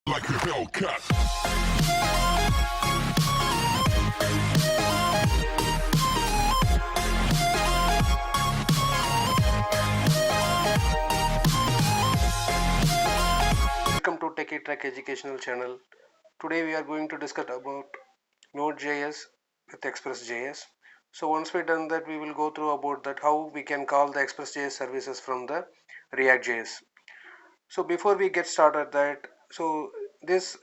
like a Hellcat. Welcome to Techie Track Educational Channel. Today we are going to discuss about Node.js with Express.js. So once we've done that, we will go through about that how we can call the Express.js services from the React.js. So before we get started that, so this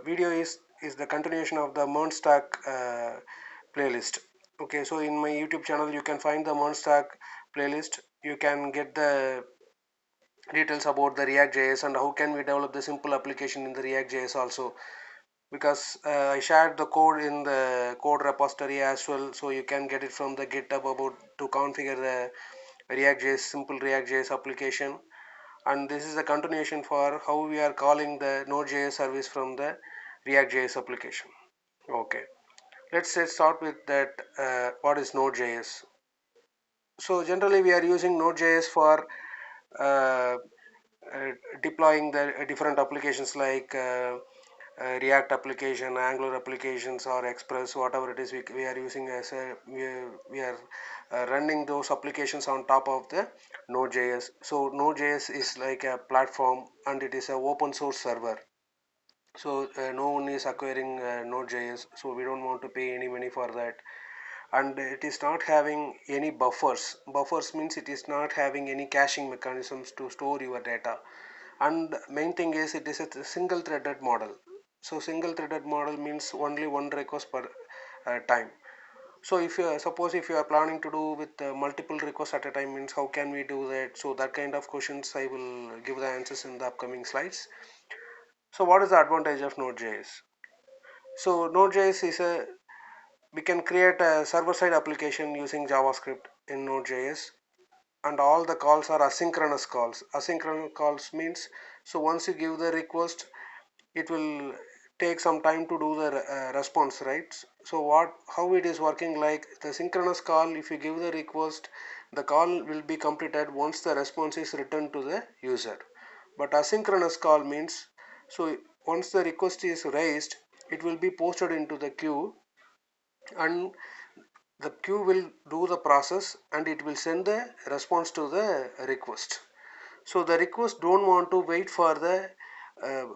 video is the continuation of the MERN Stack playlist. Okay, so in my YouTube channel you can find the MERN Stack playlist. You can get the details about the React.js and how can we develop the simple application in the React.js also, because I shared the code in the code repository as well, so you can get it from the GitHub about to configure the React.js simple React.js application. And this is a continuation for how we are calling the Node.js service from the React.js application. Okay, let's start with that. What is Node.js? So generally we are using Node.js for uh, deploying the different applications like React application, Angular applications, or Express, whatever it is we are using as a we are running those applications on top of the Node.js. So Node.js is like a platform and it is a open source server. So no one is acquiring Node.js, so we don't want to pay any money for that. And it is not having any buffers. Buffers means it is not having any caching mechanisms to store your data. And main thing is it is a single threaded model. So single threaded model means only one request per time. So if you suppose if you are planning to do with multiple requests at a time, means how can we do that? So that kind of questions I will give the answers in the upcoming slides. So what is the advantage of Node.js? So Node.js is a we can create a server-side application using JavaScript in Node.js, and all the calls are asynchronous calls. Asynchronous calls means, so once you give the request, it will take some time to do the response, right? So how it is working, like the synchronous call, if you give the request, the call will be completed once the response is returned to the user. But asynchronous call means, so once the request is raised, it will be posted into the queue, and the queue will do the process and it will send the response to the request. So the request don't want to wait for the uh,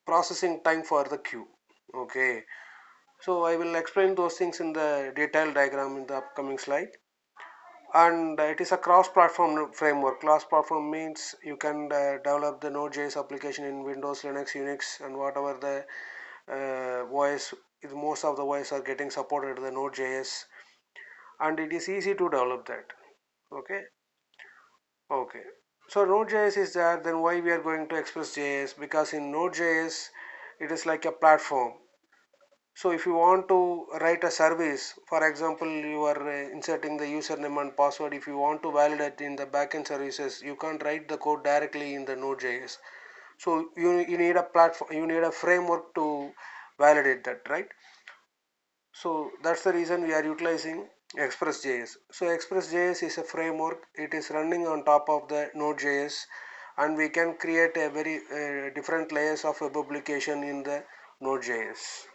processing time for the queue. Okay, so I will explain those things in the detailed diagram in the upcoming slide. And it is a cross-platform framework. Cross-platform means you can develop the Node.js application in Windows, Linux, Unix, and whatever the OS. Most of the OS are getting supported the Node.js, and it is easy to develop that. Okay, okay, so Node.js is there, then why we are going to Express.js? Because in Node.js it is like a platform. So if you want to write a service, for example you are inserting the username and password, if you want to validate in the backend services, you can't write the code directly in the Node.js. So you need a platform, you need a framework to validate that, right? So that's the reason we are utilizing Express.js. So Express.js is a framework. It is running on top of the Node.js, and we can create a very different layers of web application in the Node.js.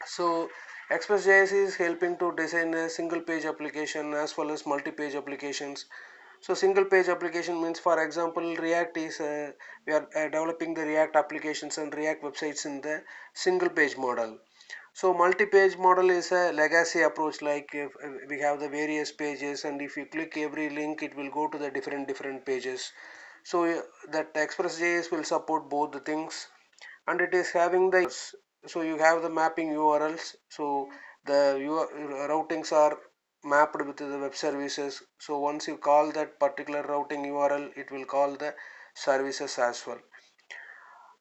So Express.js is helping to design a single page application as well as multi-page applications. So single page application means, for example, React is we are developing the React applications and React websites in the single page model. So multi-page model is a legacy approach, like if we have the various pages, and if you click every link it will go to the different pages. So that Express.js will support both the things, and it is having the, so you have the mapping URLs, so the routings are mapped with the web services. So once you call that particular routing URL, it will call the services as well.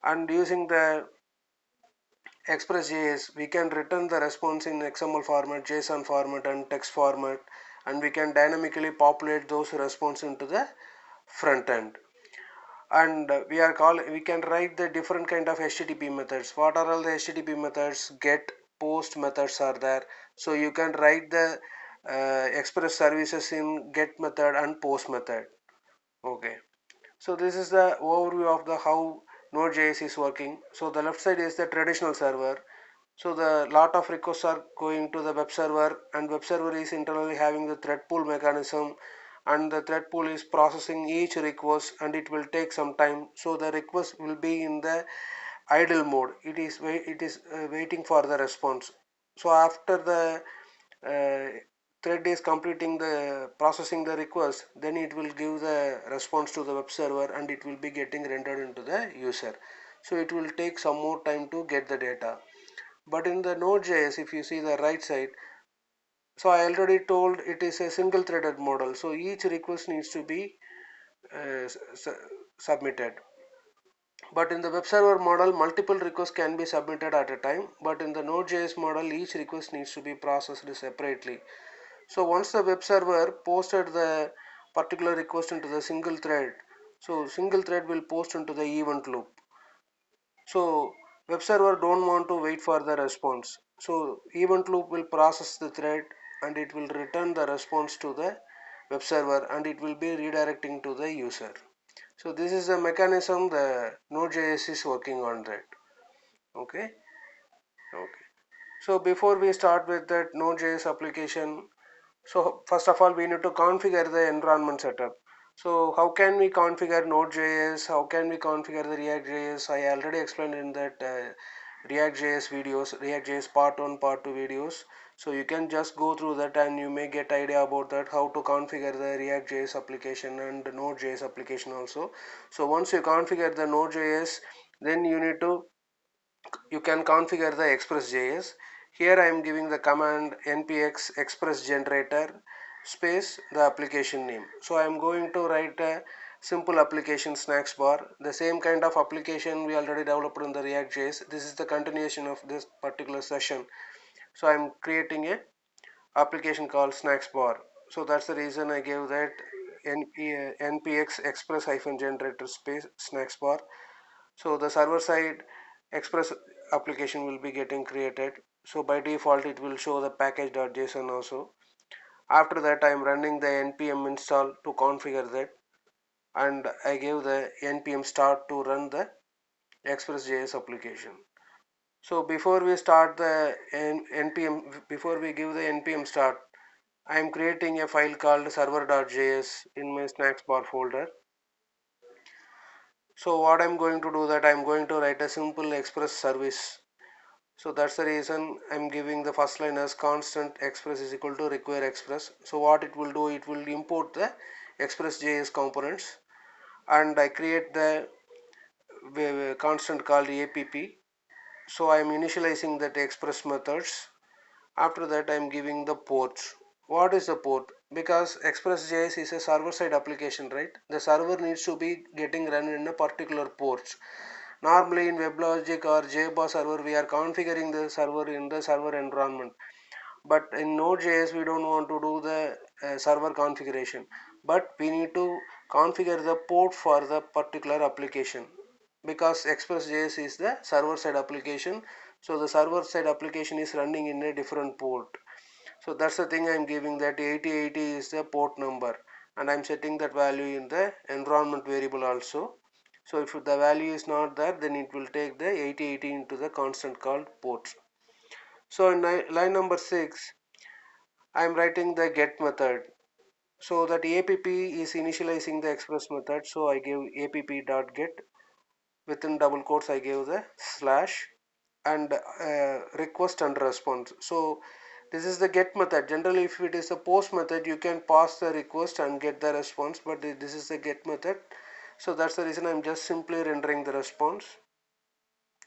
And using the Express.js, we can return the response in XML format, JSON format, and text format, and we can dynamically populate those response into the front end. And we can write the different kind of HTTP methods. What are all the HTTP methods? Get, post methods are there. So you can write the Express services in get method and post method. Okay. So this is the overview of the how Node.js is working. So the left side is the traditional server. So the lot of requests are going to the web server, and web server is internally having the thread pool mechanism, and the thread pool is processing each request, and it will take some time. So the request will be in the idle mode. It is waiting for the response. So after the thread is completing the processing the request, then it will give the response to the web server, and it will be getting rendered into the user. So it will take some more time to get the data. But in the Node.js, if you see the right side, so I already told it is a single threaded model. So each request needs to be submitted. But in the web server model, multiple requests can be submitted at a time. But in the Node.js model, each request needs to be processed separately. So once the web server posted the particular request into the single thread, so single thread will post into the event loop. So web server don't want to wait for the response. So event loop will process the thread, and it will return the response to the web server, and it will be redirecting to the user. So this is the mechanism the Node.js is working on that. Okay. Okay. So before we start with that Node.js application, so first of all we need to configure the environment setup. So how can we configure Node.js? How can we configure the React.js? I already explained in that React.js videos, React.js part 1, part 2 videos. So you can just go through that, and you may get idea about that, how to configure the React.js application and Node.js application also. So once you configure the Node.js, then you can configure the Express.js. Here I am giving the command npx express generator space the application name. So I am going to write a simple application snacks bar, the same kind of application we already developed in the React.js. This is the continuation of this particular session. So I am creating a application called snacks bar. So that's the reason I gave that npx express generator space snacks bar. So the server side express application will be getting created. So by default it will show the package.json also. After that I am running the npm install to configure that, and I gave the npm start to run the express.js application. So before we start the npm, before we give the npm start, I am creating a file called server.js in my snacks bar folder. So what I'm going to do, that I'm going to write a simple express service. So that's the reason I'm giving the first line as constant express is equal to require express. So what it will do, it will import the express.js components, and I create the constant called app. So I'm initializing that express methods. After that I'm giving the ports. What is the port? Because Express.js is a server-side application, right? The server needs to be getting run in a particular port. Normally in WebLogic or JBoss server, we are configuring the server in the server environment. But in Node.js, we don't want to do the server configuration. But we need to configure the port for the particular application. Because Express.js is the server-side application. So the server-side application is running in a different port. So that's the thing I'm giving, that 8080 is the port number, and I'm setting that value in the environment variable also. So if the value is not there, then it will take the 8080 into the constant called ports. So in line number 6, I'm writing the get method. So that app is initializing the express method. So I give app.get, within double quotes I give the slash, and request and response. So this is the get method. Generally if it is a post method, you can pass the request and get the response, but this is the get method. So that's the reason I'm just simply rendering the response.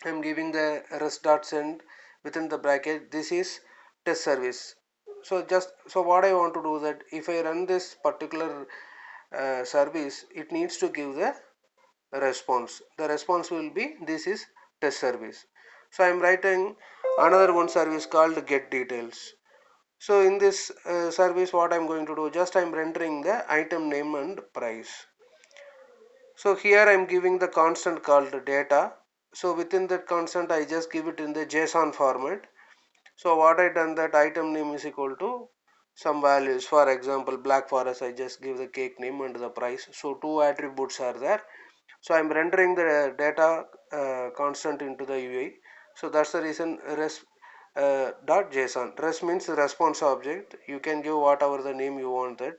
I'm giving the rest.send within the bracket. This is test service. So what I want to do, that if I run this particular service, it needs to give the response. The response will be, this is test service. So I am writing another one service called get details. So in this service, what I am going to do, just I am rendering the item name and price. So here I am giving the constant called data. So within that constant, I just give it in the JSON format. So what I done, that item name is equal to some values. For example, Black Forest, I just give the cake name and the price. So two attributes are there. So I'm rendering the data constant into the UI. So that's the reason res dot JSON. Res means response object. You can give whatever the name you want that.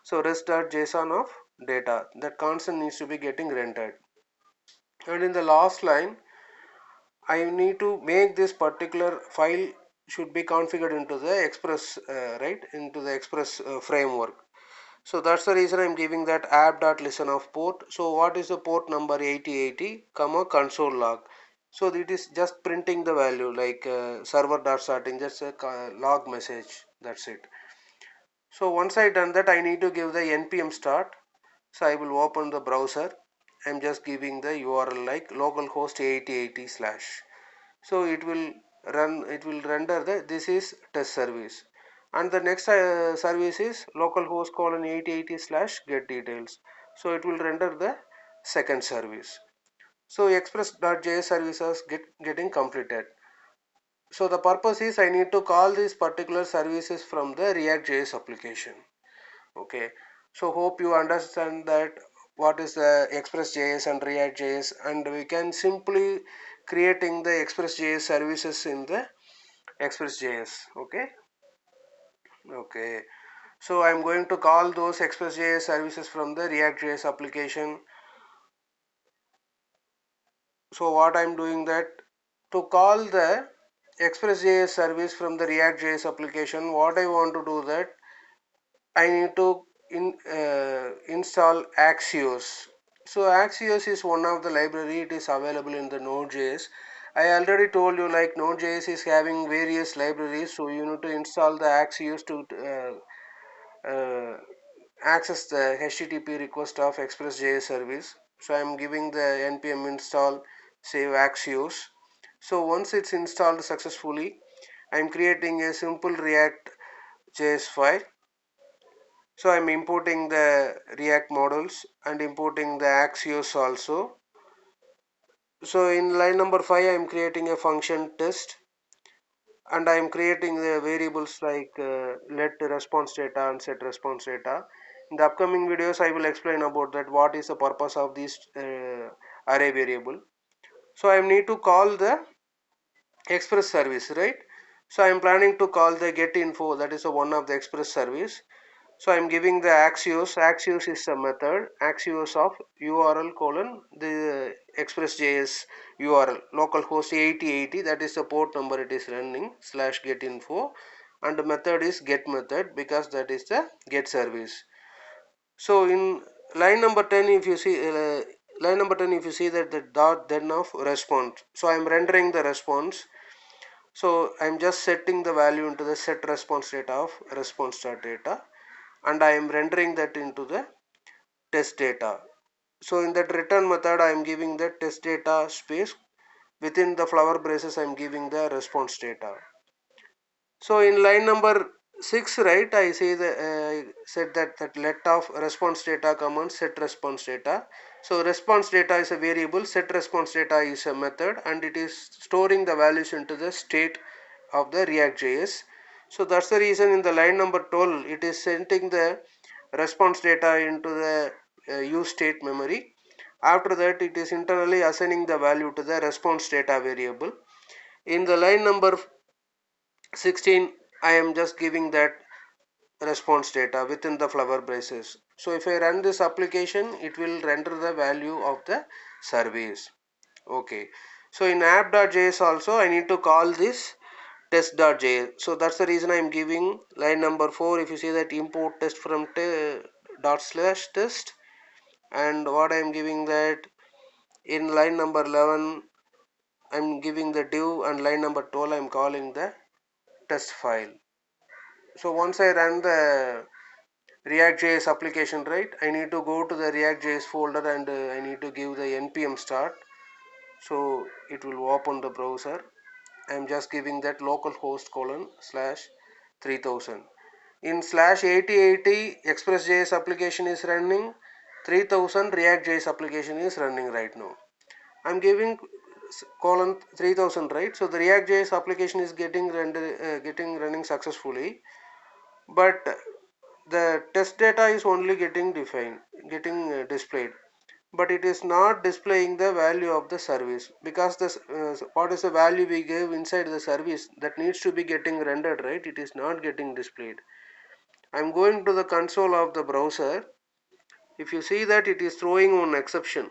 So res dot JSON of data. That constant needs to be getting rendered. And in the last line, I need to make this particular file should be configured into the Express, right, into the Express framework. So that's the reason I'm giving that app.listen of port. So what is the port number 8080, comma console log. So it is just printing the value like server.starting, just a log message. That's it. So once I done that, I need to give the npm start. So I will open the browser. I'm just giving the URL like localhost 8080 slash. So it will render the this is test service, and the next service is localhost colon 8080 slash get details. So it will render the second service. So express.js services getting completed. So the purpose is I need to call these particular services from the React.js application. Okay, so hope you understand that what is the Express.js and React.js, and we can simply creating the Express.js services in the Express.js. Okay, so I'm going to call those Express.js services from the React.js application. So what I'm doing that to call the Express.js service from the React.js application, what I want to do that I need to install Axios. So Axios is one of the library. It is available in the Node.js. I already told you like Node.js is having various libraries, so you need to install the Axios to access the HTTP request of Express.js service. So I'm giving the npm install save Axios. So once it's installed successfully, I'm creating a simple React.js file. So I'm importing the React models and importing the Axios also. So in line number 5, I'm creating a function test, and I'm creating the variables like let response data and set response data. In the upcoming videos, I will explain about that what is the purpose of this array variable. So I need to call the Express service, right? So I'm planning to call the get info, that is one of the Express service. So I'm giving the Axios. Axios is a method. Axios of URL colon the Express.js URL localhost 8080, that is the port number it is running slash get info, and the method is get method because that is the get service. So in line number 10, if you see that the dot then of response. So I'm rendering the response. So I'm just setting the value into the set response data of response.data, and I am rendering that into the test data. So in that return method, I am giving the test data space. Within the flower braces, I am giving the response data. So in line number 6, right, I say the said that let of response data command set response data. So response data is a variable, set response data is a method, and it is storing the values into the state of the React.js. So that's the reason in the line number 12, it is sending the response data into the use state memory. After that, it is internally assigning the value to the response data variable. In the line number 16, I am just giving that response data within the flower braces. So if I run this application, it will render the value of the service. Okay. So in app.js also, I need to call this test.js. So that's the reason I am giving line number 4. If you see that import test from dot slash test, and what I am giving that in line number 11, I'm giving the div, and line number 12, I'm calling the test file. So once I run the React.js application, right, I need to go to the React.js folder, and I need to give the npm start. So it will open the browser. I'm just giving that localhost colon slash 3000. In slash 8080 Express.js application is running, 3000 React.js application is running right now. I'm giving colon 3000, right? So the React.js application is getting running successfully, but the test data is only getting displayed. but it is not displaying the value of the service, because this what is the value we gave inside the service that needs to be getting rendered, right? It is not getting displayed. I'm going to the console of the browser. If you see that, it is throwing one exception.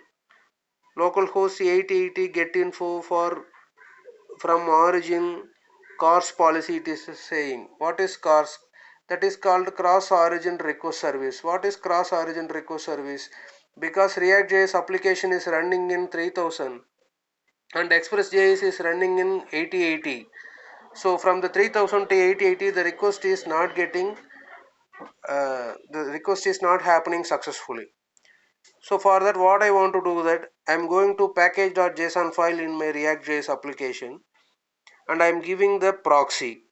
Localhost 8080 get info for from origin CORS policy, it is saying. What is CORS? That is called cross origin request service. What is cross origin request service? Because React.js application is running in 3000 and Express.js is running in 8080. So from the 3000 to 8080, the request is not happening successfully. So for that, what I want to do that I'm going to package.json file in my React.js application, and I'm giving the proxy.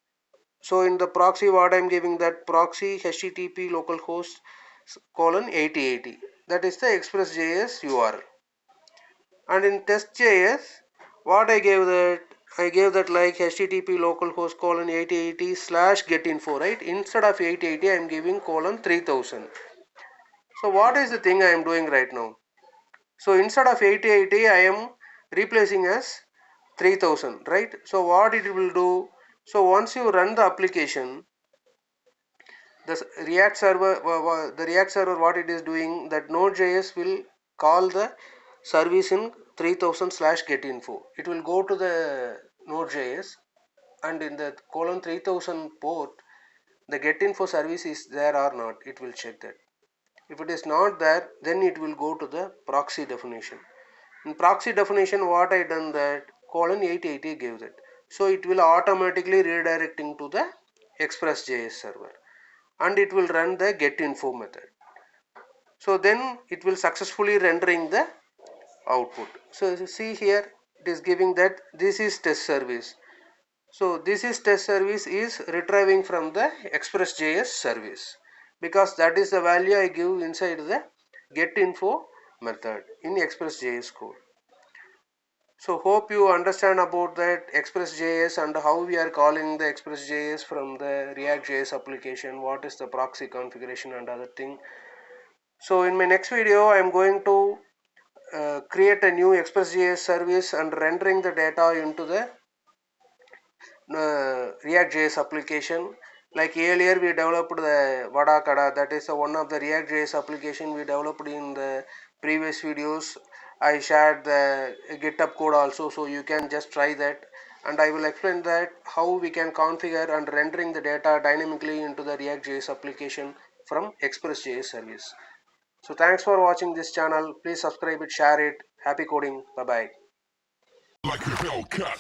So in the proxy, what I'm giving, that proxy HTTP localhost colon 8080. That is the Express.js URL. And in test.js, what I gave that like HTTP localhost colon 8080 slash getinfo, right? Instead of 8080, I'm giving colon 3000. So what is the thing I am doing right now? So instead of 8080, I am replacing as 3000, right? So what it will do, so once you run the application, the React server, what it is doing, that Node.js will call the service in 3000 slash getinfo. It will go to the Node.js, and in the colon 3000 port, the getinfo service is there or not, it will check that. If it is not there, then it will go to the proxy definition. In proxy definition, what I done, that colon 880 gives it. So it will automatically redirecting to the Express.js server, and it will run the getinfo method. So then it will successfully rendering the output. So see here, it is giving that this is test service. So this is test service is retrieving from the Express.js service, because that is the value I give inside the getinfo method in Express.js code. So hope you understand about that Express.js and how we are calling the Express.js from the React.js application, what is the proxy configuration and other thing. So in my next video, I am going to create a new Express.js service and rendering the data into the React.js application. Like earlier we developed the Vadakada, that is one of the React.js application we developed in the previous videos. I shared the GitHub code also, so you can just try that, and I will explain that how we can configure and rendering the data dynamically into the React.js application from Express.js service. So thanks for watching this channel. Please subscribe it, share it. Happy coding. Bye bye. Like a Hellcat.